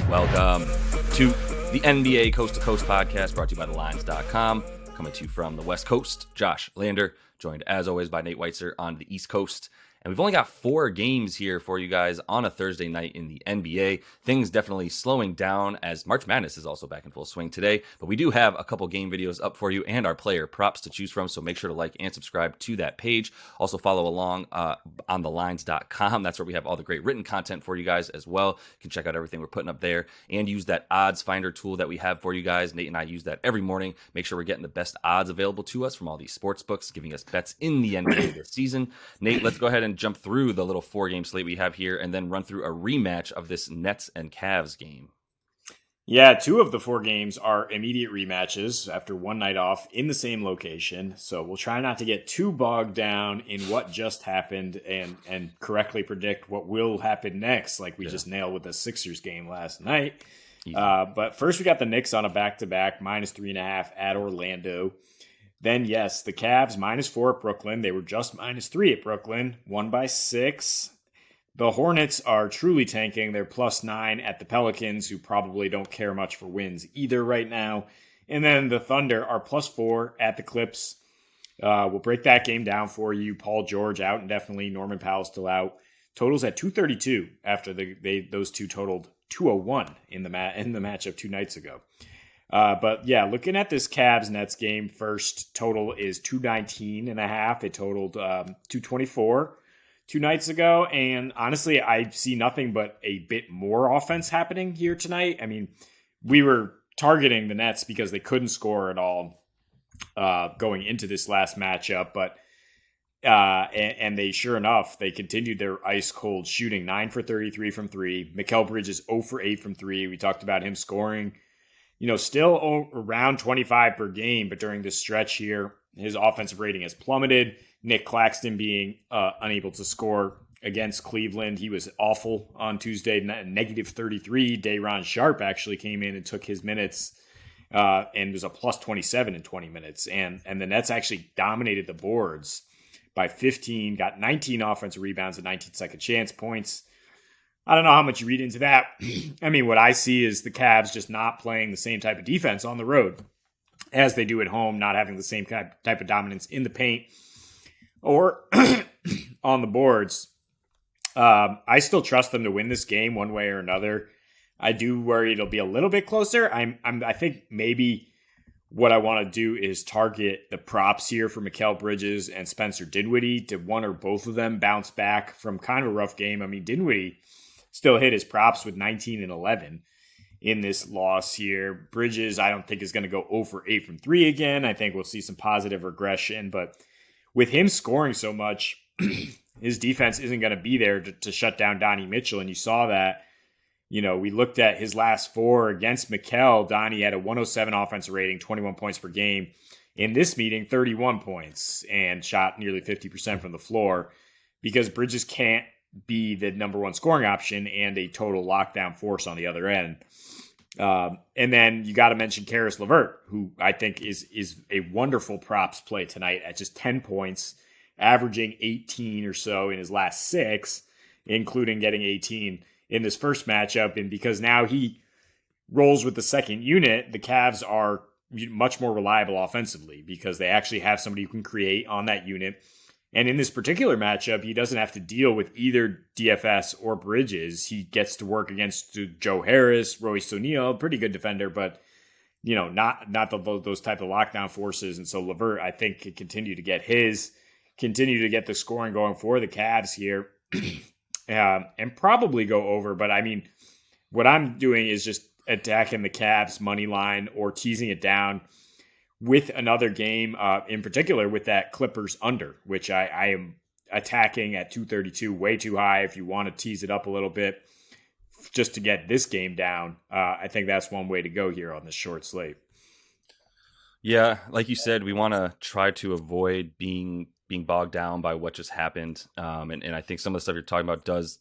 Welcome to the NBA Coast to Coast podcast brought to you by thelines.com. Coming to you from the West Coast, Josh Lander, joined as always by Nate Weitzer on the East Coast. And we've only got 4 games here for you guys on a Thursday night in the NBA. Things definitely slowing down as March Madness is also back in full swing today. But we do have a couple game videos up for you and our player props to choose from. So make sure to like and subscribe to that page. Also follow along on thelines.com. That's where we have all the great written content for you guys as well. You can check out everything we're putting up there and use that odds finder tool that we have for you guys. Nate and I use that every morning. Make sure we're getting the best odds available to us from all these sports books, giving us bets in the NBA this season. Nate, let's go ahead and jump through the little 4-game slate we have here and then run through a rematch of this Nets and Cavs game. Yeah, 2 of the 4 games are immediate rematches after one night off in the same location. So we'll try not to get too bogged down in what just happened and correctly predict what will happen next, like we just nailed with the Sixers game last night. But first we got the Knicks on a back-to-back, -3.5 at Orlando. Then, yes, the Cavs -4 at Brooklyn. They were just -3 at Brooklyn, won by 6. The Hornets are truly tanking. They're +9 at the Pelicans, who probably don't care much for wins either right now. And then the Thunder are +4 at the Clips. We'll break that game down for you. Paul George out indefinitely. Norman Powell still out. Totals at 232 after those two totaled 201 in the matchup 2 nights ago. But yeah, looking at this Cavs-Nets game first, total is 219.5. It totaled 224 2 nights ago. And honestly, I see nothing but a bit more offense happening here tonight. I mean, we were targeting the Nets because they couldn't score at all going into this last matchup. But and they, sure enough, they continued their ice-cold shooting, 9 for 33 from 3. Mikal Bridges 0 for 8 from 3. We talked about him scoring, still around 25 per game, but during this stretch here, his offensive rating has plummeted. Nick Claxton being unable to score against Cleveland. He was awful on Tuesday, -33. Day'Ron Sharpe actually came in and took his minutes and was a +27 in 20 minutes. And the Nets actually dominated the boards by 15, got 19 offensive rebounds and 19 second chance points. I don't know how much you read into that. I mean, what I see is the Cavs just not playing the same type of defense on the road as they do at home, not having the same type of dominance in the paint or on the boards. I still trust them to win this game one way or another. I do worry it'll be a little bit closer. I think maybe what I want to do is target the props here for Mikal Bridges and Spencer Dinwiddie to one or both of them bounce back from kind of a rough game. I mean, Dinwiddie still hit his props with 19 and 11 in this loss here. Bridges, I don't think, is going to go 0 for 8 from 3 again. I think we'll see some positive regression. But with him scoring so much, his defense isn't going to be there to shut down Donnie Mitchell. And you saw that. We looked at his last 4 against Mikal. Donnie had a 107 offensive rating, 21 points per game. In this meeting, 31 points and shot nearly 50% from the floor because Bridges can't be the number 1 scoring option and a total lockdown force on the other end. And then you got to mention Karis LeVert, who I think is a wonderful props play tonight at just 10 points, averaging 18 or so in his last 6, including getting 18 in this first matchup. And because now he rolls with the second unit, the Cavs are much more reliable offensively because they actually have somebody who can create on that unit. And in this particular matchup, he doesn't have to deal with either DFS or Bridges. He gets to work against Joe Harris, Royce O'Neal, pretty good defender, but not those type of lockdown forces. And so LeVert, I think, can continue to get the scoring going for the Cavs here, and probably go over. But I mean, what I'm doing is just attacking the Cavs money line or teasing it down with another game, in particular with that Clippers under, which I am attacking at 232, way too high. If you want to tease it up a little bit just to get this game down, I think that's one way to go here on this short slate. Yeah, like you said, we want to try to avoid being bogged down by what just happened. And I think some of the stuff you're talking about does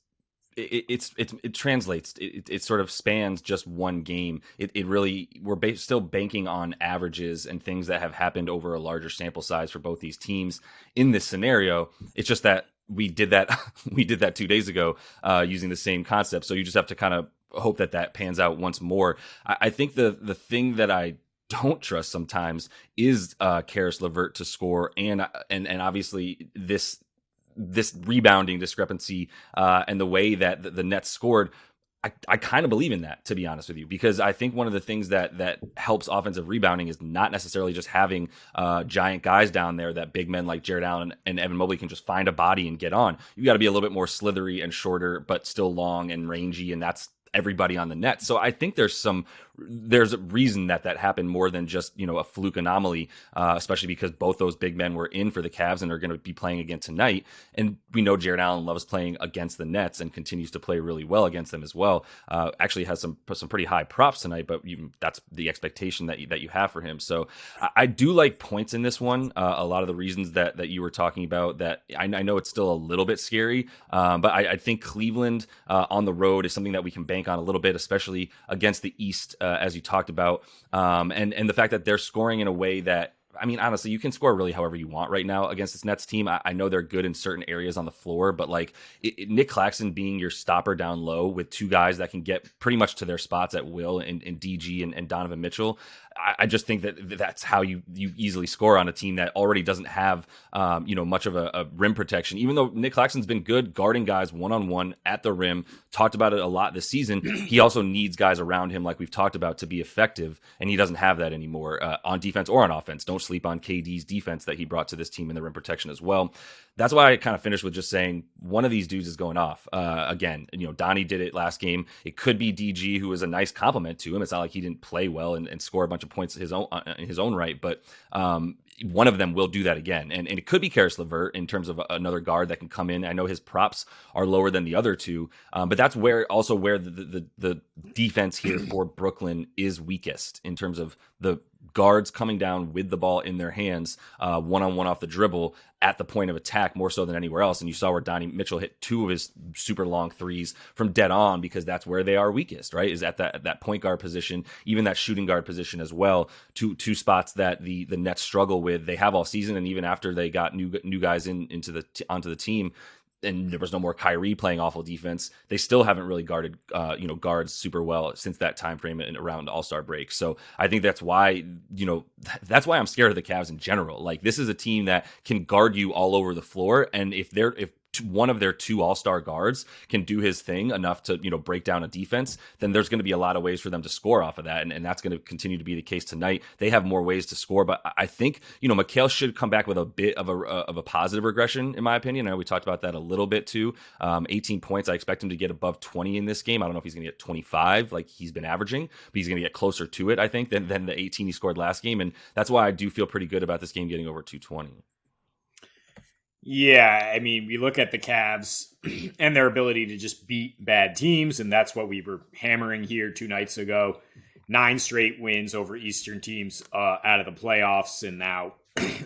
it translates. It sort of spans just one game. It really, we're still banking on averages and things that have happened over a larger sample size for both these teams in this scenario. It's just that we did that 2 days ago using the same concept. So you just have to kind of hope that pans out once more. I think the thing that I don't trust sometimes is Karis LeVert to score, and obviously this rebounding discrepancy and the way that the Nets scored. I kind of believe in that, to be honest with you, because I think one of the things that helps offensive rebounding is not necessarily just having giant guys down there that big men like Jared Allen and Evan Mobley can just find a body and get on. You got to be a little bit more slithery and shorter, but still long and rangy, and that's everybody on the net. So I think there's a reason that happened more than just, a fluke anomaly, especially because both those big men were in for the Cavs and are going to be playing again tonight. And we know Jared Allen loves playing against the Nets and continues to play really well against them as well. Actually has some pretty high props tonight, but that's the expectation that you have for him. So I do like points in this one. A lot of the reasons that you were talking about, that I know it's still a little bit scary, but I think Cleveland on the road is something that we can bank on a little bit, especially against the East, as you talked about, and the fact that they're scoring in a way that, I mean, honestly, you can score really however you want right now against this Nets team. I know they're good in certain areas on the floor, but like Nick Claxton being your stopper down low with two guys that can get pretty much to their spots at will in DG and Donovan Mitchell, I just think that's how you easily score on a team that already doesn't have much of a rim protection. Even though Nick Claxton's been good guarding guys one-on-one at the rim, talked about it a lot this season, he also needs guys around him, like we've talked about, to be effective, and he doesn't have that anymore on defense or on offense. Don't sleep on KD's defense that he brought to this team in the rim protection as well. That's why I kind of finished with just saying one of these dudes is going off. Again, Donnie did it last game. It could be DG, who is a nice compliment to him. It's not like he didn't play well and score a bunch of points in his own right, but one of them will do that again. And it could be Karis LeVert in terms of another guard that can come in. I know his props are lower than the other two, but that's where the defense here for Brooklyn is weakest in terms of the guards coming down with the ball in their hands, one-on-one off the dribble at the point of attack more so than anywhere else. And you saw where Donnie Mitchell hit two of his super long threes from dead on, because that's where they are weakest, right? Is at that point guard position, even that shooting guard position as well. Two spots that the Nets struggle with. They have all season, and even after they got new guys onto the team, and there was no more Kyrie playing awful defense, they still haven't really guarded guards super well since that time frame and around All-Star break. So I think that's why I'm scared of the Cavs in general. Like, this is a team that can guard you all over the floor, and if one of their two all-star guards can do his thing enough to break down a defense, then there's going to be a lot of ways for them to score off of that, and that's going to continue to be the case tonight. They have more ways to score, but I think Mikal should come back with a bit of a positive regression, in my opinion. I know we talked about that a little bit too. 18 points. I expect him to get above 20 in this game. I don't know if he's going to get 25 like he's been averaging, but he's going to get closer to it, I think, than the 18 he scored last game, and that's why I do feel pretty good about this game getting over 220. Yeah, I mean, we look at the Cavs and their ability to just beat bad teams, and that's what we were hammering here 2 nights ago. 9 straight wins over Eastern teams out of the playoffs, and now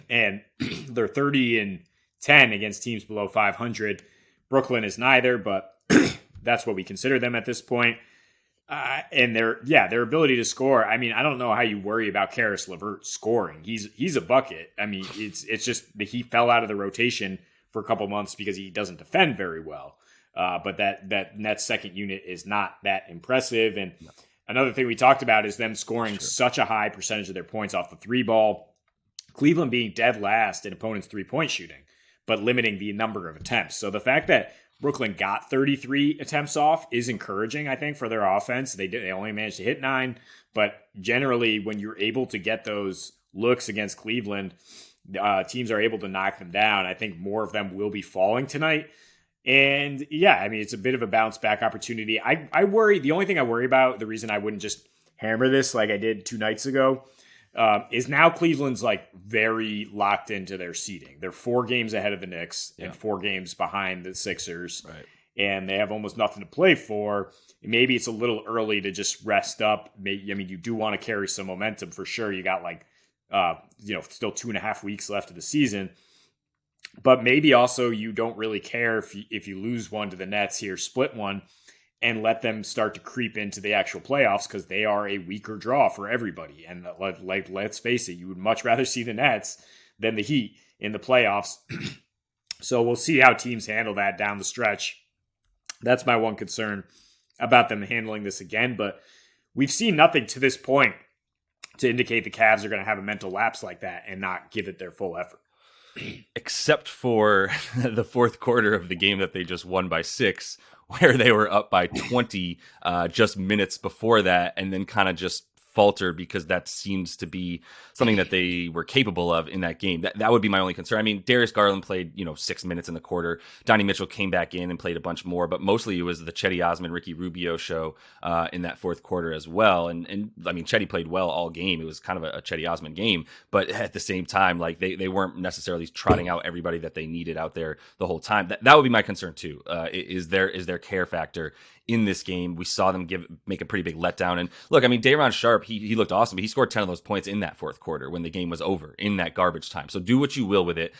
and they're 30-10 against teams below 500. Brooklyn is neither, but that's what we consider them at this point. And their ability to score. I mean, I don't know how you worry about Karis LeVert scoring. He's a bucket. I mean, it's just that he fell out of the rotation for a couple months because he doesn't defend very well. But that Nets second unit is not that impressive. And another thing we talked about is them scoring such a high percentage of their points off the 3 ball. Cleveland being dead last in opponents' 3-point shooting, but limiting the number of attempts. So the fact that Brooklyn got 33 attempts off is encouraging, I think, for their offense. They only managed to hit 9, but generally, when you're able to get those looks against Cleveland, teams are able to knock them down. I think more of them will be falling tonight. And yeah, I mean, it's a bit of a bounce back opportunity. I worry. The only thing I worry about, the reason I wouldn't just hammer this like I did 2 nights ago, is now Cleveland's like very locked into their seeding. They're 4 games ahead of the Knicks and 4 games behind the Sixers, right, and they have almost nothing to play for. Maybe it's a little early to just rest up. Maybe, I mean, you do want to carry some momentum for sure. You got like, still 2.5 weeks left of the season, but maybe also you don't really care if you lose one to the Nets here, split one, and let them start to creep into the actual playoffs, because they are a weaker draw for everybody. And let's face it, you would much rather see the Nets than the Heat in the playoffs. So we'll see how teams handle that down the stretch. That's my one concern. about them handling this again, but we've seen nothing to this point to indicate the Cavs are going to have a mental lapse like that and not give it their full effort. Except for the fourth quarter of the game that they just won by 6, where they were up by 20 just minutes before that, and then kind of just falter because that seems to be something that they were capable of in that game. That would be my only concern. I mean, Darius Garland played, 6 minutes in the quarter. Donnie Mitchell came back in and played a bunch more, but mostly it was the Chetty Osman, Ricky Rubio show in that fourth quarter as well. And I mean, Chetty played well all game. It was kind of a Chetty Osman game, but at the same time, like they weren't necessarily trotting out everybody that they needed out there the whole time. That would be my concern too. Is their care factor in this game? We saw them make a pretty big letdown. And look, I mean, Day'Ron Sharpe, he looked awesome, but he scored 10 of those points in that fourth quarter when the game was over in that garbage time. So do what you will with it.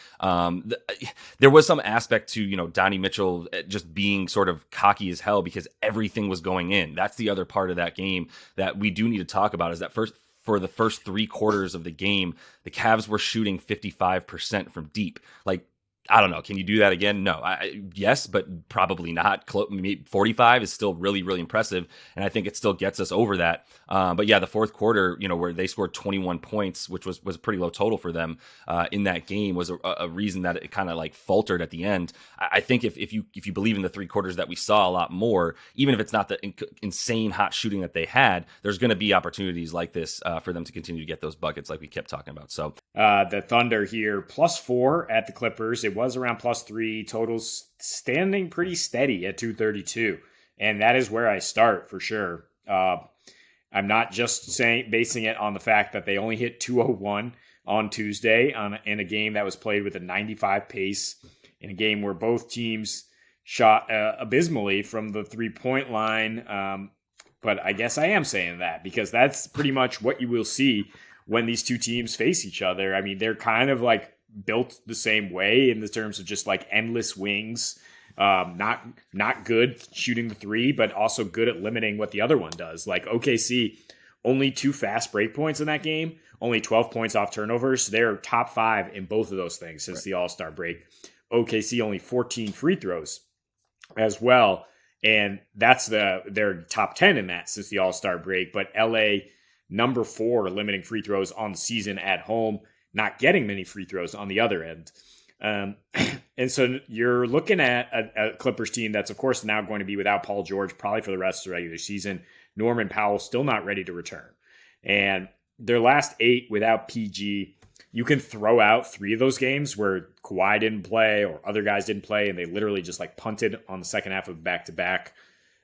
There was some aspect to, Donnie Mitchell just being sort of cocky as hell because everything was going in. That's the other part of that game that we do need to talk about, is that for the first 3 quarters of the game, the Cavs were shooting 55% from deep. Like, I don't know. Can you do that again? No. Yes, but probably not. 45 is still really, really impressive, and I think it still gets us over that. But yeah, the fourth quarter, where they scored 21 points, which was a pretty low total for them in that game, was a reason that it kind of like faltered at the end. I think if you believe in the 3 quarters that we saw a lot more, even if it's not the insane hot shooting that they had, there's going to be opportunities like this for them to continue to get those buckets like we kept talking about. So the Thunder here, +4 at the Clippers. It was around +3, totals standing pretty steady at 232. And that is where I start for sure. I'm not just basing it on the fact that they only hit 201 on Tuesday in a game that was played with a 95 pace, in a game where both teams shot abysmally from the 3-point line. But I guess I am saying that because that's pretty much what you will see when these two teams face each other. I mean, they're kind of like built the same way in the terms of just like endless wings. Not good shooting the 3, but also good at limiting what the other one does. Like OKC, only 2 fast break points in that game, only 12 points off turnovers. They're top 5 in both of those things since the All-Star break. OKC only 14 free throws as well, and that's they're top 10 in that since the All-Star break. But LA, number 4 limiting free throws on the season at home, not getting many free throws on the other end. And so you're looking at a Clippers team that's, of course, now going to be without Paul George probably for the rest of the regular season. Norman Powell still not ready to return. And their last 8 without PG, you can throw out 3 of those games where Kawhi didn't play or other guys didn't play, and they literally just like punted on the second half of back-to-back.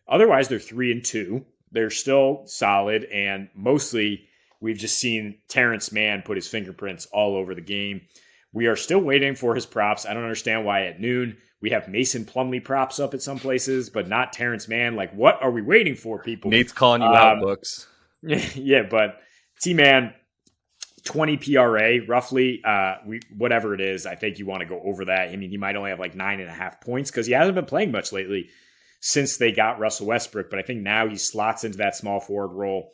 Otherwise, they're 3-2. They're still solid, and mostly we've just seen Terrence Mann put his fingerprints all over the game. We are still waiting for his props. I don't understand why at noon we have Mason Plumlee props up at some places, but not Terrence Mann. Like, what are we waiting for, people? Nate's calling you out, Books. Yeah, but T-Man, 20 PRA, roughly, whatever it is. I think you want to go over that. I mean, he might only have like 9.5 points because he hasn't been playing much lately since they got Russell Westbrook. But I think now he slots into that small forward role,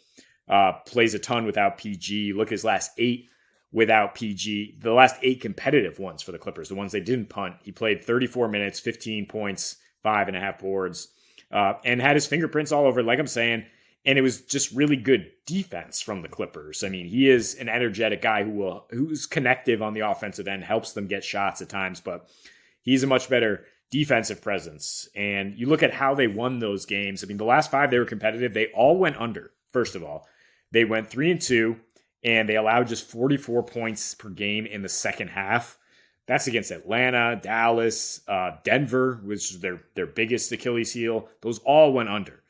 plays a ton without PG. Look at his last 8 without PG, the last 8 competitive ones for the Clippers, the ones they didn't punt. He played 34 minutes, 15 points, 5.5 boards, and had his fingerprints all over, like I'm saying. And it was just really good defense from the Clippers. I mean, he is an energetic guy who's connective on the offensive end, helps them get shots at times, but he's a much better defensive presence. And you look at how they won those games. I mean, the last 5 they were competitive. They all went under, first of all. They went 3-2. And they allowed just 44 points per game in the second half. That's against Atlanta, Dallas, Denver, which is their biggest Achilles heel. Those all went under.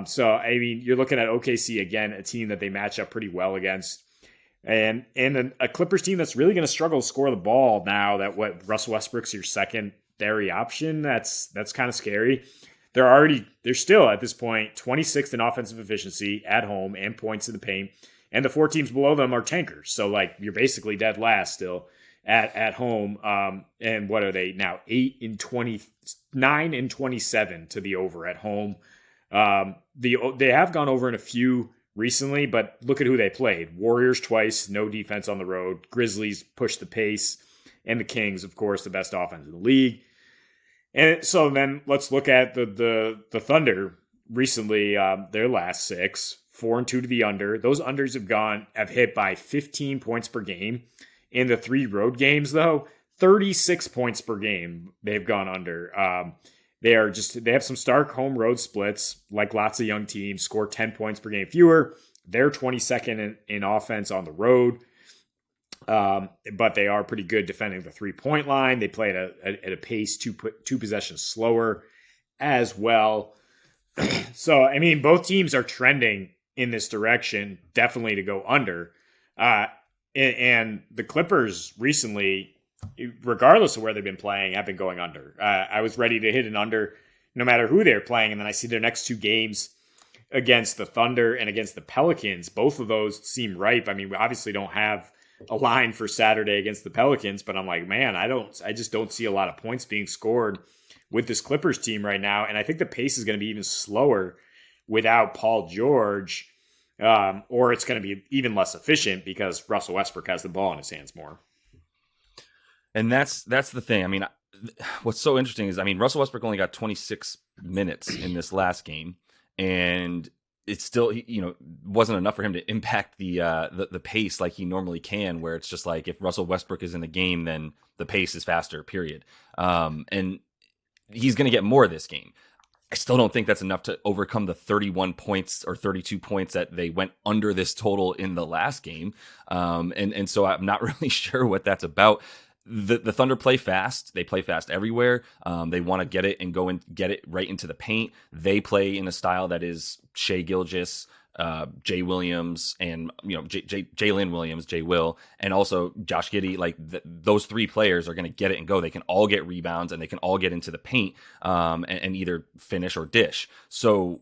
So, I mean, you're looking at OKC, again, a team that they match up pretty well against. And a Clippers team that's really going to struggle to score the ball now that Russell Westbrook's your secondary option. That's kind of scary. They're still, at this point, 26th in offensive efficiency at home and points in the paint. And the 4 teams below them are tankers. So, like, you're basically dead last still at home. And what are they now? 9-27 to the over at home. They have gone over in a few recently, but look at who they played. Warriors twice, no defense on the road. Grizzlies pushed the pace. And the Kings, of course, the best offense in the league. And so then let's look at the Thunder. recently, their last 6, 4-2 to the under. Those unders have hit by 15 points per game. In the 3 road games, though, 36 points per game they've gone under. They have some stark home road splits, like lots of young teams, score 10 points per game fewer. They're 22nd in offense on the road. But they are pretty good defending the 3-point line. They play at a pace 2 possessions slower as well. So, I mean, both teams are trending in this direction, definitely to go under. And the Clippers recently, regardless of where they've been playing, have been going under. I was ready to hit an under no matter who they're playing. And then I see their next 2 games against the Thunder and against the Pelicans. Both of those seem ripe. I mean, we obviously don't have a line for Saturday against the Pelicans, but I'm like, man, I just don't see a lot of points being scored with this Clippers team right now. And I think the pace is going to be even slower without Paul George, or it's going to be even less efficient because Russell Westbrook has the ball in his hands more. And that's the thing. I mean, what's so interesting is, I mean, Russell Westbrook only got 26 minutes in this last game, and it's still, wasn't enough for him to impact the pace like he normally can, where it's just like, if Russell Westbrook is in the game, then the pace is faster, period. And he's going to get more this game. I still don't think that's enough to overcome the 31 points or 32 points that they went under this total in the last game. And so I'm not really sure what that's about. The Thunder play fast. They play fast everywhere. They want to get it and go and get it right into the paint. They play in a style that is Shai Gilgeous, Jay Williams, and Jalen Williams, Jay Will, and also Josh Giddey. Like those 3 players are going to get it and go. They can all get rebounds and they can all get into the paint and either finish or dish. So,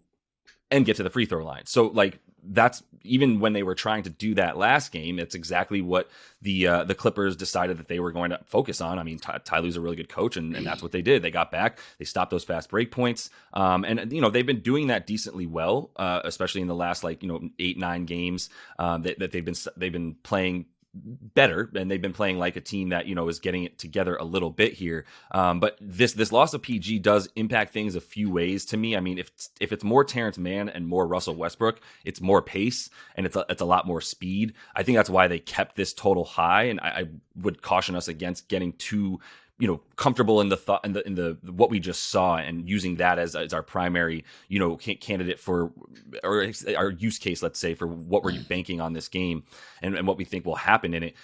and get to the free throw line. So like, that's even when they were trying to do that last game, it's exactly what the Clippers decided that they were going to focus on. I mean, Ty Lue's a really good coach, and that's what they did. They got back, they stopped those fast break points, and they've been doing that decently well, especially in the last 8-9 games that they've been playing better, and they've been playing like a team that is getting it together a little bit here. But this loss of PG does impact things a few ways to me. I mean, if it's more Terrence Mann and more Russell Westbrook, it's more pace and it's a lot more speed. I think that's why they kept this total high, and I would caution us against getting too comfortable in the what we just saw and using that as our primary, candidate for, or our use case, let's say, for what we're banking on this game and what we think will happen in it.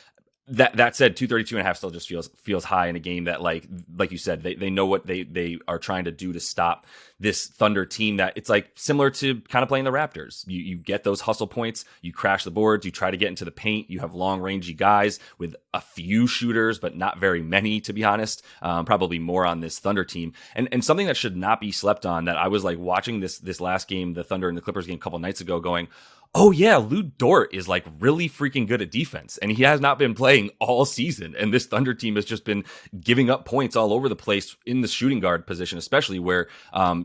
That said, 232.5 still just feels high in a game that, like you said, they know what they are trying to do to stop this Thunder team, that it's like similar to kind of playing the Raptors. You get those hustle points, you crash the boards, you try to get into the paint, you have long rangey guys with a few shooters, but not very many, to be honest. Probably more on this Thunder team. And something that should not be slept on, that I was like watching this last game, the Thunder and the Clippers game a couple nights ago, going, oh yeah, Lou Dort is like really freaking good at defense, and he has not been playing all season. And this Thunder team has just been giving up points all over the place in the shooting guard position, especially where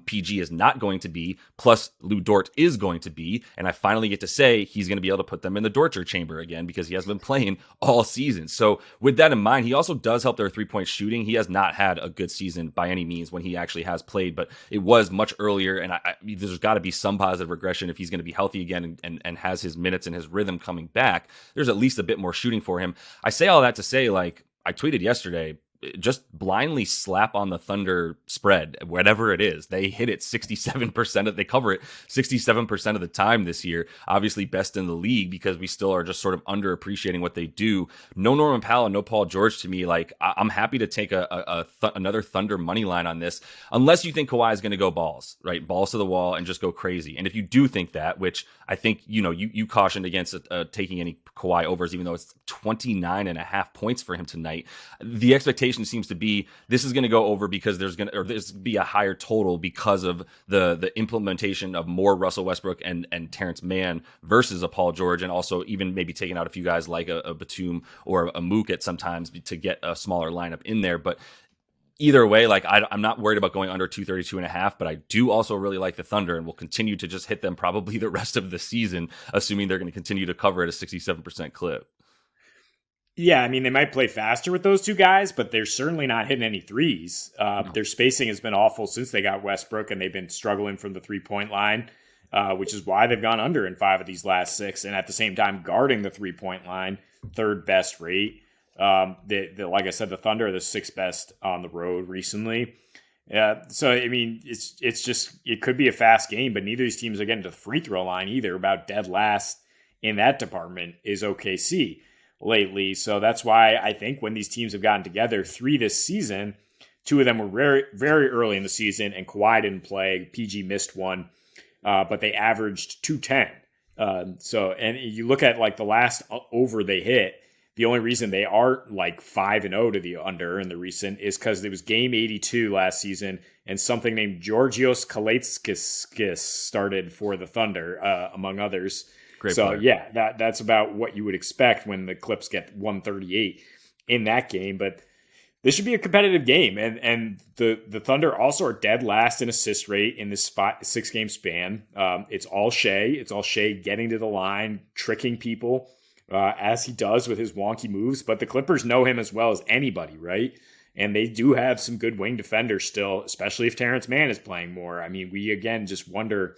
PG is not going to be, plus Lou Dort is going to be. And I finally get to say he's going to be able to put them in the torture chamber again, because he has been playing all season. So with that in mind, he also does help their 3-point shooting. He has not had a good season by any means when he actually has played, but it was much earlier. And there's got to be some positive regression if he's going to be healthy again and has his minutes and his rhythm coming back. There's at least a bit more shooting for him. I say all that to say, like I tweeted yesterday, just blindly slap on the Thunder spread, whatever it is. They hit it 67%. They cover it 67% of the time this year. Obviously best in the league, because we still are just sort of underappreciating what they do. No Norman Powell and no Paul George to me. Like I'm happy to take another Thunder money line on this, unless you think Kawhi is going to go balls to the wall and just go crazy. And if you do think that, which I think, you cautioned against taking any Kawhi overs, even though it's 29.5 points for him tonight, the expectation seems to be this is going to go over because there's be a higher total because of the implementation of more Russell Westbrook and Terrence Mann versus a Paul George, and also even maybe taking out a few guys like a Batum or a Mook at sometimes to get a smaller lineup in there. But either way, like I'm not worried about going under 232.5, but I do also really like the Thunder, and will continue to just hit them probably the rest of the season, assuming they're going to continue to cover at a 67% clip. Yeah, I mean, they might play faster with those two guys, but they're certainly not hitting any threes. No. Their spacing has been awful since they got Westbrook, and they've been struggling from the 3-point line, which is why they've gone under in 5 of these last 6, and at the same time guarding the 3-point line, third best rate. Like I said, the Thunder are the 6th best on the road recently. So I mean, it's just it could be a fast game, but neither of these teams are getting to the free throw line either. About dead last in that department is OKC lately. So that's why I think when these teams have gotten together, 3 this season, 2 of them were very, very early in the season, and Kawhi didn't play. PG missed one, but they averaged 210. And you look at like the last over they hit, the only reason they aren't like 5-0 to the under in the recent is because it was game 82 last season, and something named Georgios Kalaitzakis started for the Thunder, among others. Great so player. yeah, that's about what you would expect when the Clips get 138 in that game. But this should be a competitive game, and the Thunder also are dead last in assist rate in this 6-game span. It's all Shea. It's all Shea getting to the line, tricking people as he does with his wonky moves. But the Clippers know him as well as anybody, right? And they do have some good wing defenders still, especially if Terrence Mann is playing more. I mean, we again just wonder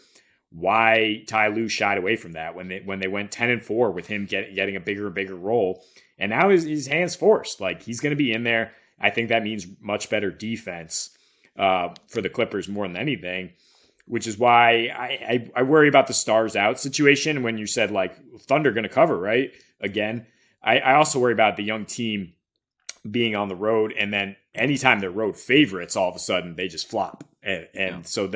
why Ty Lue shied away from that when they went 10-4 with him getting a bigger and bigger role. And now his hands forced. Like, he's going to be in there. I think that means much better defense for the Clippers more than anything, which is why I worry about the stars out situation when you said, like, Thunder going to cover, right? Again, I also worry about the young team being on the road, and then anytime they're road favorites, all of a sudden they just flop. So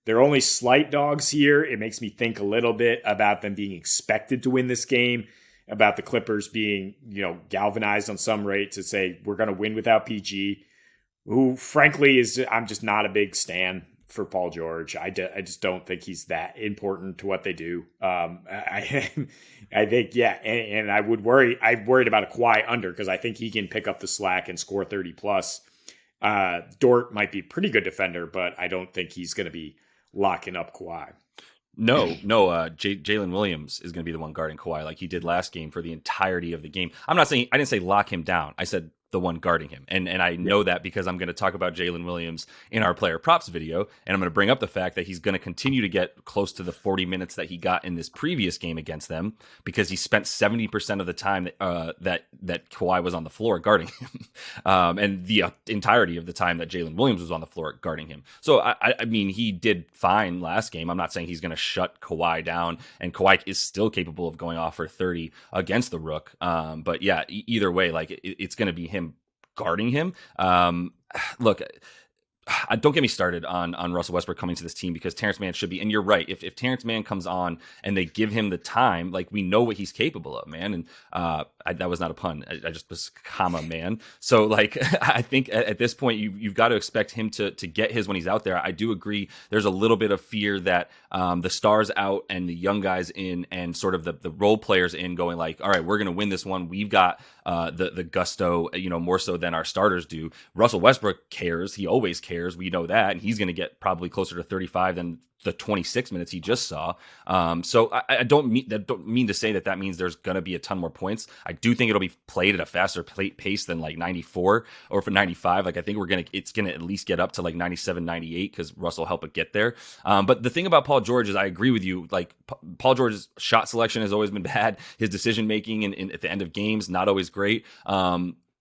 they're only slight dogs here. It makes me think a little bit about them being expected to win this game, about the Clippers being, galvanized on some rate to say we're going to win without PG, who frankly I'm just not a big stan for Paul George. I just don't think he's that important to what they do. I think, yeah, and I'm worried about a Kawhi under because I think he can pick up the slack and score 30 plus. Dort might be a pretty good defender, but I don't think he's going to be locking up Kawhi. No. Jalen Williams is going to be the one guarding Kawhi like he did last game for the entirety of the game. I didn't say lock him down. I said the one guarding him. And I know that because I'm going to talk about Jalen Williams in our player props video, and I'm going to bring up the fact that he's going to continue to get close to the 40 minutes that he got in this previous game against them because he spent 70% of the time that Kawhi was on the floor guarding him, and the entirety of the time that Jalen Williams was on the floor guarding him. So, I mean, he did fine last game. I'm not saying he's going to shut Kawhi down, and Kawhi is still capable of going off for 30 against the Rook. But yeah, either way, like it's going to be him guarding him. Look, don't get me started on Russell Westbrook coming to this team because Terrence Mann should be, and you're right, if Terrence Mann comes on and they give him the time, like we know what he's capable of, man. And that was not a pun. I just was comma man. So like, I think at this point you've got to expect him to get his when he's out there. I do agree. There's a little bit of fear that the stars out and the young guys in and sort of the role players in going like, all right, we're going to win this one. We've got the gusto, more so than our starters do. Russell Westbrook cares. He always cares. We know that. And he's going to get probably closer to 35 than the 26 minutes he just saw. So I don't mean to say that means there's going to be a ton more points. I do think it'll be played at a faster pace than like 94 or for 95. Like I think it's going to at least get up to like 97, 98 because Russell helped it get there. But the thing about Paul George is I agree with you. Like Paul George's shot selection has always been bad. His decision making at the end of games, not always great.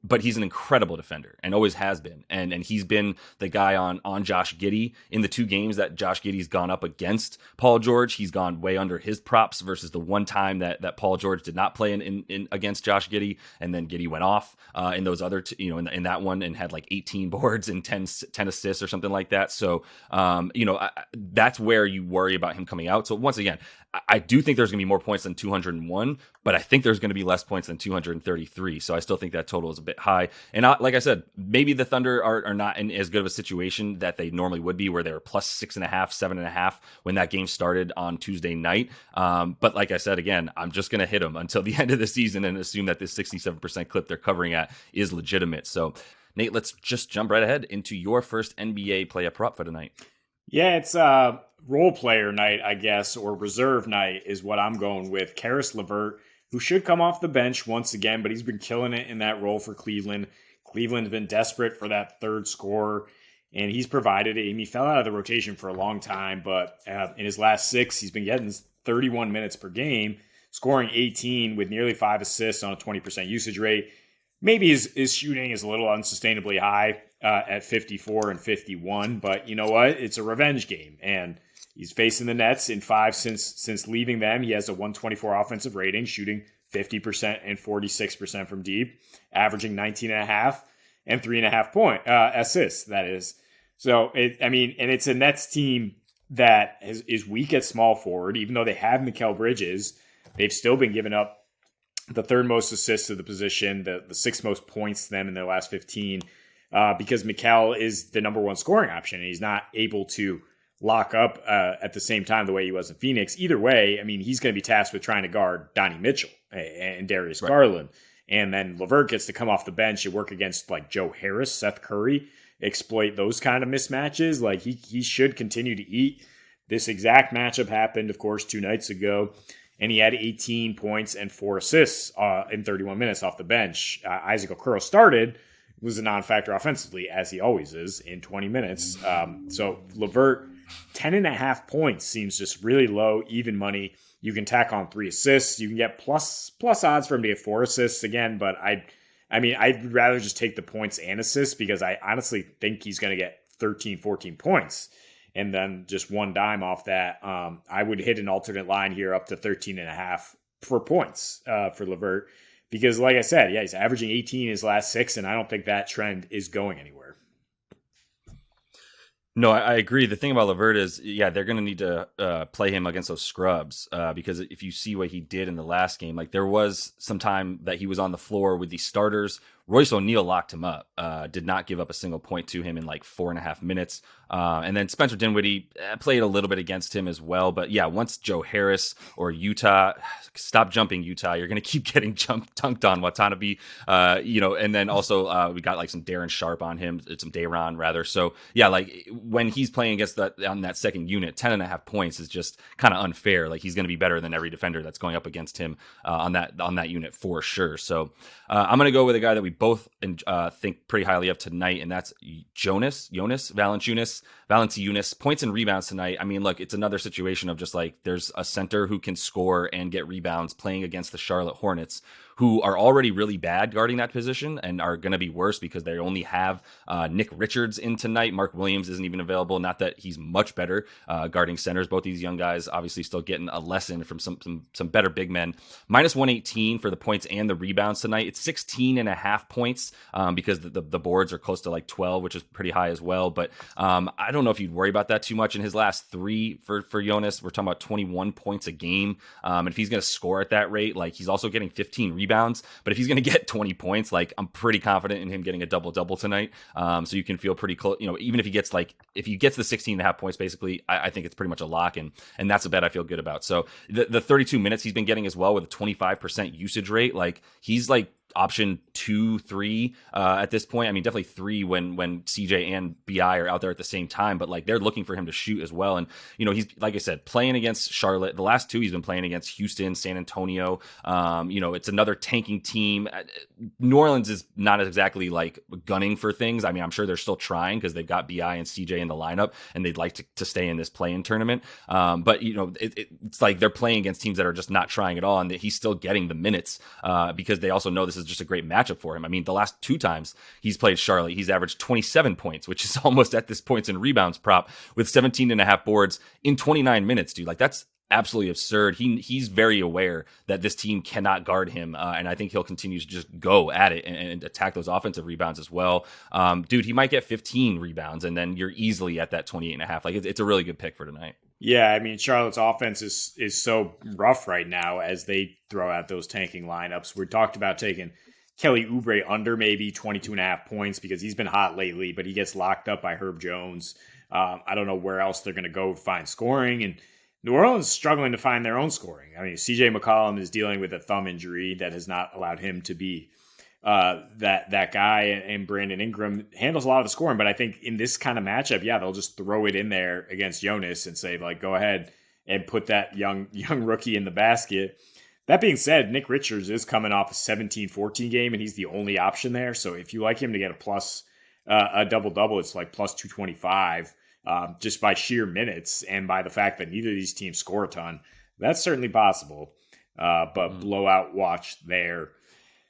But he's an incredible defender and always has been. And he's been the guy on Josh Giddey in the 2 games that Josh Giddey's gone up against Paul George. He's gone way under his props versus the one time that Paul George did not play in against Josh Giddey. And then Giddey went off in those other, in that one and had like 18 boards and 10 assists or something like that. So, that's where you worry about him coming out. So once again, I do think there's going to be more points than 201, but I think there's going to be less points than 233. So I still think that total is a bit high. And like I said, maybe the Thunder are not in as good of a situation that they normally would be, where they were plus 6.5, 7.5 when that game started on Tuesday night. But like I said, again, I'm just going to hit them until the end of the season and assume that this 67% clip they're covering at is legitimate. So Nate, let's just jump right ahead into your first NBA play a prop for tonight. Yeah, it's role player night, I guess, or reserve night is what I'm going with. Karis LeVert who should come off the bench once again, but he's been killing it in that role for Cleveland. Cleveland's been desperate for that third scorer, and he's provided it. He fell out of the rotation for a long time, but in his last 6, he's been getting 31 minutes per game, scoring 18 with nearly 5 assists on a 20% usage rate. Maybe his shooting is a little unsustainably high at 54 and 51, but you know what? It's a revenge game, and he's facing the Nets in 5 since leaving them. He has a 124 offensive rating, shooting 50% and 46% from deep, averaging 19.5 and 3.5 point assists. That is, so it's a Nets team that is weak at small forward, even though they have Mikal Bridges. They've still been giving up the third most assists to the position, the 6th most points to them in their last 15, because Mikal is the number 1 scoring option, and he's not able to lock up at the same time the way he was in Phoenix. Either way, I mean, he's going to be tasked with trying to guard Donnie Mitchell and Darius Garland. And then LeVert gets to come off the bench and work against like Joe Harris, Seth Curry, exploit those kind of mismatches. Like he should continue to eat. This exact matchup happened, of course, 2 nights ago, and he had 18 points and 4 assists in 31 minutes off the bench. Isaac Okoro started, was a non-factor offensively, as he always is, in 20 minutes. So LeVert, 10.5 points seems just really low, even money. You can tack on 3 assists. You can get plus odds for him to get 4 assists again, but I'd rather just take the points and assists because I honestly think he's going to get 13, 14 points. And then just 1 dime off that. I would hit an alternate line here up to 13.5 for points for LeVert. Because like I said, he's averaging 18 in his last 6, and I don't think that trend is going anywhere. No, I agree. The thing about LeVert is, they're going to need to play him against those scrubs because if you see what he did in the last game, like there was some time that he was on the floor with the starters. Royce O'Neal locked him up, did not give up a single point to him in like 4.5 minutes. And then Spencer Dinwiddie played a little bit against him as well. But once Joe Harris or Utah, stop jumping Utah, you're going to keep getting dunked on Watanabe, and then also we got like some Darren Sharp on him, some Dayron rather. So like when he's playing against on that second unit, 10.5 points is just kind of unfair. Like he's going to be better than every defender that's going up against him on that unit for sure. So I'm going to go with a guy that we both think pretty highly of tonight, and that's Jonas Valanciunas. Points and rebounds tonight. I mean, look, it's another situation of just like there's a center who can score and get rebounds playing against the Charlotte Hornets, who are already really bad guarding that position and are going to be worse because they only have Nick Richards in tonight. Mark Williams isn't even available. Not that he's much better guarding centers. Both these young guys obviously still getting a lesson from some better big men. Minus 118 for the points and the rebounds tonight. It's 16.5 points because the boards are close to like 12, which is pretty high as well. But I don't know if you'd worry about that too much. In his last 3 for Jonas, we're talking about 21 points a game. And if he's going to score at that rate, like he's also getting 15 rebounds. But if he's going to get 20 points, like I'm pretty confident in him getting a double-double tonight. So you can feel pretty close. Even if he gets the 16.5 points, basically, I think it's pretty much a lock. And that's a bet I feel good about. So the 32 minutes he's been getting as well with a 25% usage rate, like he's like option 2, 3 at this point. I mean, definitely 3 when CJ and BI are out there at the same time, but like they're looking for him to shoot as well. And he's, like I said, playing against Charlotte. The last 2 he's been playing against Houston, San Antonio. It's another tanking team. New Orleans is not exactly like gunning for things. I mean, I'm sure they're still trying because they've got BI and CJ in the lineup and they'd like to stay in this play-in tournament. But it's like they're playing against teams that are just not trying at all, and that he's still getting the minutes because they also know this is just a great matchup for him. I mean, the last 2 times he's played Charlotte, he's averaged 27 points, which is almost at this points and rebounds prop with 17.5 boards in 29 minutes, dude. Like that's absolutely absurd. He's very aware that this team cannot guard him, and I think he'll continue to just go at it and attack those offensive rebounds as well. Dude, he might get 15 rebounds, and then you're easily at that 28.5. Like it's a really good pick for tonight. Yeah, I mean, Charlotte's offense is so rough right now as they throw out those tanking lineups. We talked about taking Kelly Oubre under maybe 22.5 points because he's been hot lately, but he gets locked up by Herb Jones. I don't know where else they're going to go find scoring, and New Orleans is struggling to find their own scoring. I mean, CJ McCollum is dealing with a thumb injury that has not allowed him to be that guy, and Brandon Ingram handles a lot of the scoring. But I think in this kind of matchup, they'll just throw it in there against Jonas and say, like, go ahead and put that young rookie in the basket. That being said, Nick Richards is coming off a 17-14 game, and he's the only option there. So if you like him to get a double-double, it's like plus 225 just by sheer minutes and by the fact that neither of these teams score a ton. That's certainly possible, but blowout watch there.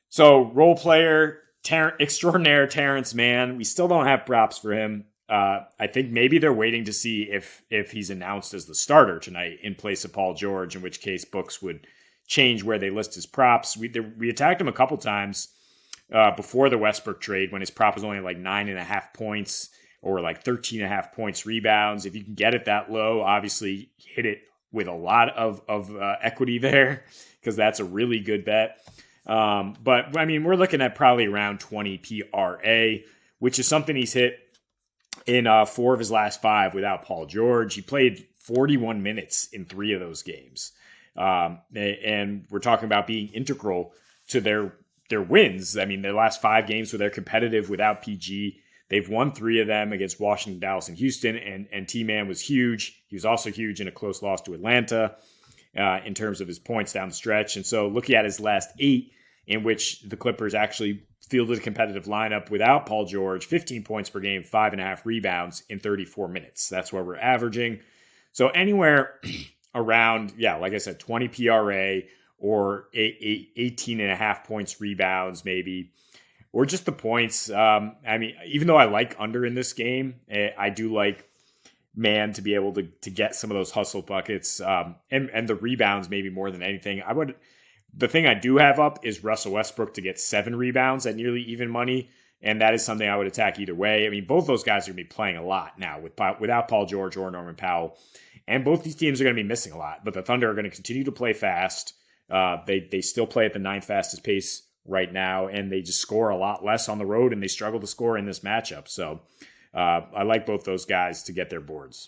So role player, extraordinaire Terrence Mann. We still don't have props for him. I think maybe they're waiting to see if he's announced as the starter tonight in place of Paul George, in which case books would change where they list his props. We attacked him a couple times before the Westbrook trade when his prop was only like 9.5 points or like 13.5 points rebounds. If you can get it that low, obviously hit it with a lot of equity there because that's a really good bet. But I mean, we're looking at probably around 20 PRA, which is something he's hit in 4 of his last 5 without Paul George. He played 41 minutes in 3 of those games. And we're talking about being integral to their wins. I mean, their last 5 games where they're competitive without PG. They've won 3 of them against Washington, Dallas, and Houston, and T-Man was huge. He was also huge in a close loss to Atlanta in terms of his points down the stretch. And so looking at his last 8, in which the Clippers actually fielded a competitive lineup without Paul George, 15 points per game, 5.5 rebounds in 34 minutes. That's where we're averaging. So anywhere around, like I said, 20 PRA or 18.5 points rebounds maybe, or just the points. I mean, even though I like under in this game, I do like Mann to be able to get some of those hustle buckets and the rebounds maybe more than anything. The thing I do have up is Russell Westbrook to get 7 rebounds at nearly even money, and that is something I would attack either way. I mean, both those guys are going to be playing a lot now without Paul George or Norman Powell, and both these teams are going to be missing a lot. But the Thunder are going to continue to play fast. They still play at the 9th fastest pace right now, and they just score a lot less on the road, and they struggle to score in this matchup. So I like both those guys to get their boards.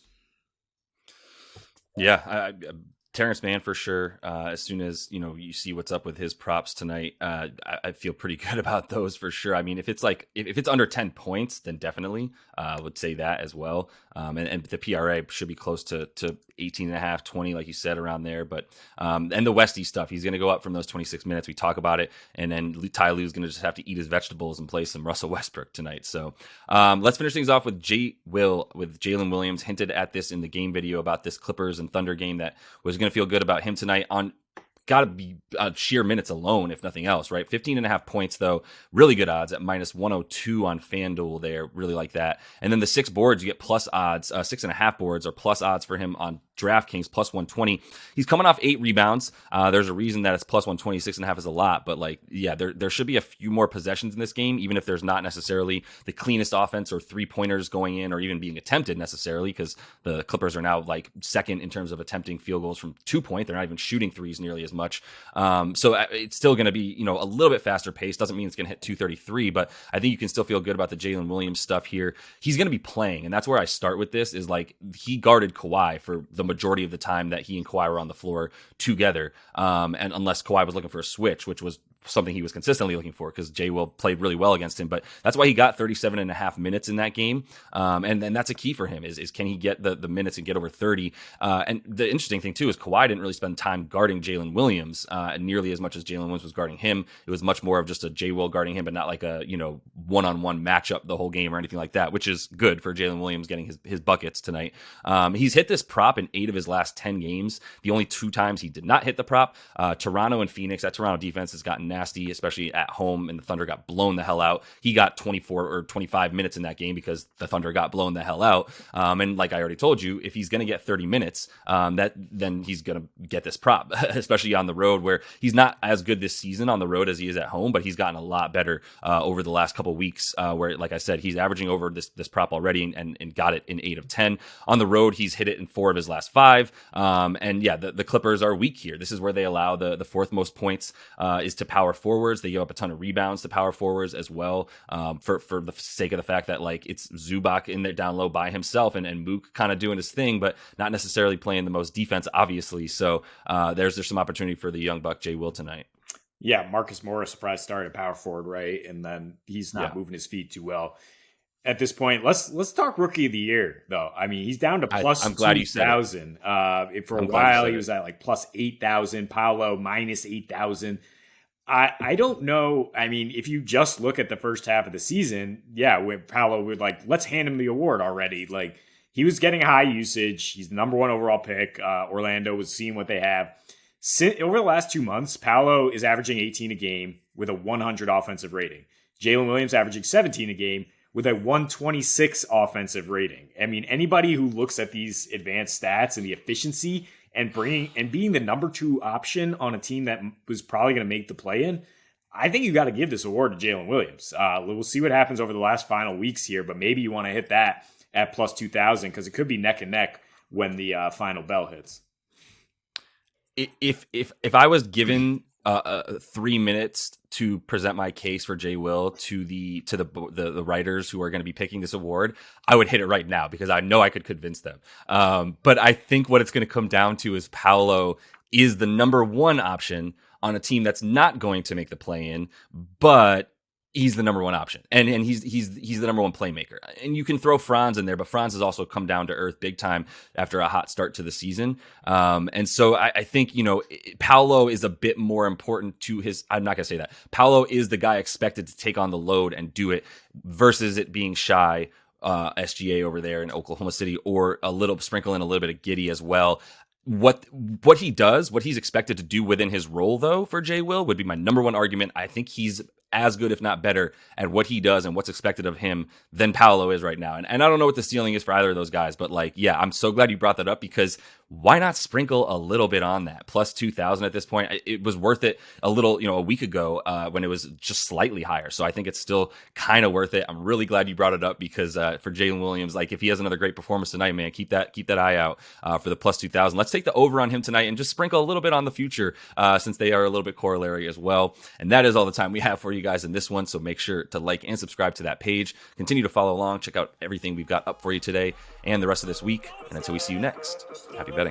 Yeah, Terrence Mann for sure. As soon as you see what's up with his props tonight, I feel pretty good about those for sure. I mean, if it's under 10 points, then definitely would say that as well. And the PRA should be close to 18.5, 20, like you said, around there. But and the Westy stuff, he's going to go up from those 26 minutes. We talk about it, and then Ty Lue's going to just have to eat his vegetables and play some Russell Westbrook tonight. So let's finish things off with Jalen Williams hinted at this in the game video about this Clippers and Thunder game that was going to feel good about him tonight on got to be sheer minutes alone, if nothing else, right? 15.5 points, though. Really good odds at minus 102 on FanDuel there. Really like that. And then the 6 boards, you get plus odds. 6.5 boards are plus odds for him on DraftKings, plus 120. He's coming off 8 rebounds. There's a reason that it's plus 120. 6.5 is a lot, but there should be a few more possessions in this game, even if there's not necessarily the cleanest offense or 3-pointers going in or even being attempted necessarily, because the Clippers are now like second in terms of attempting field goals from 2-point. They're not even shooting threes nearly as much. So it's still going to be, a little bit faster pace. Doesn't mean it's going to hit 233, but I think you can still feel good about the Jalen Williams stuff here. He's going to be playing, and that's where I start with this is like he guarded Kawhi for the majority of the time that he and Kawhi were on the floor together. And unless Kawhi was looking for a switch, which was something he was consistently looking for because Jay Will played really well against him, but that's why he got 37.5 minutes in that game. And that's a key for him is can he get the minutes and get over 30? And the interesting thing too is Kawhi didn't really spend time guarding Jalen Williams nearly as much as Jalen Williams was guarding him. It was much more of just a Jay Will guarding him, but not like a, one-on-one matchup the whole game or anything like that, which is good for Jalen Williams getting his buckets tonight. He's hit this prop in 8 of his last 10 games. The only 2 times he did not hit the prop, Toronto and Phoenix. That Toronto defense has gotten nasty, especially at home, and the Thunder got blown the hell out. He got 24 or 25 minutes in that game because the Thunder got blown the hell out. And like I already told you, if he's going to get 30 minutes, then he's going to get this prop, especially on the road where he's not as good this season on the road as he is at home, but he's gotten a lot better over the last couple weeks where, like I said, he's averaging over this prop already and got it in 8 of 10. On the road, he's hit it in 4 of his last 5. The Clippers are weak here. This is where they allow the 4th most points is to power forwards. They give up a ton of rebounds to power forwards as well, for the sake of the fact that like it's Zubac in there down low by himself and Mook kind of doing his thing, but not necessarily playing the most defense, obviously. So there's some opportunity for the young buck Jay Will tonight. Yeah, Marcus Morris surprise start at power forward, right? And then he's not moving his feet too well. at this point. Let's talk rookie of the year though. I mean, he's down to plus I'm glad you said 2,000. For a while he was at like plus 8,000. Paolo minus 8,000. I don't know. I mean, if you just look at the first half of the season, Paolo would let's hand him the award already. Like, he was getting high usage. He's the number one overall pick. Orlando was seeing what they have. Over the last 2 months, Paolo is averaging 18 a game with a 100 offensive rating. Jalen Williams averaging 17 a game with a 126 offensive rating. I mean, anybody who looks at these advanced stats and the efficiency and being the number 2 option on a team that was probably going to make the play-in, I think you got to give this award to Jalen Williams. We'll see what happens over the last final weeks here, but maybe you want to hit that at plus 2,000 because it could be neck and neck when the final bell hits. If I was given 3 minutes to present my case for Jay Will to the writers who are going to be picking this award, I would hit it right now because I know I could convince them. But I think what it's going to come down to is Paolo is the number 1 option on a team that's not going to make the play-in, but he's the number 1 option, and he's the number 1 playmaker. And you can throw Franz in there, but Franz has also come down to earth big time after a hot start to the season. And so I think, Paolo is a bit more important to his. I'm not gonna say that. Paolo is the guy expected to take on the load and do it versus it being Shy, SGA over there in Oklahoma City, or a little sprinkle in a little bit of Giddey as well. What he does, what he's expected to do within his role, though, for Jay Will would be my number 1 argument. I think he's as good, if not better, at what he does and what's expected of him than Paolo is right now. And I don't know what the ceiling is for either of those guys, but I'm so glad you brought that up because why not sprinkle a little bit on that? Plus 2,000 at this point. It was worth it a little, a week ago when it was just slightly higher. So I think it's still kind of worth it. I'm really glad you brought it up because for Jalen Williams, if he has another great performance tonight, man, keep that eye out for the plus 2,000. Let's take the over on him tonight and just sprinkle a little bit on the future since they are a little bit corollary as well. And that is all the time we have for you guys in this one. So make sure to like and subscribe to that page. Continue to follow along. Check out everything we've got up for you today and the rest of this week. And until we see you next, happy betting.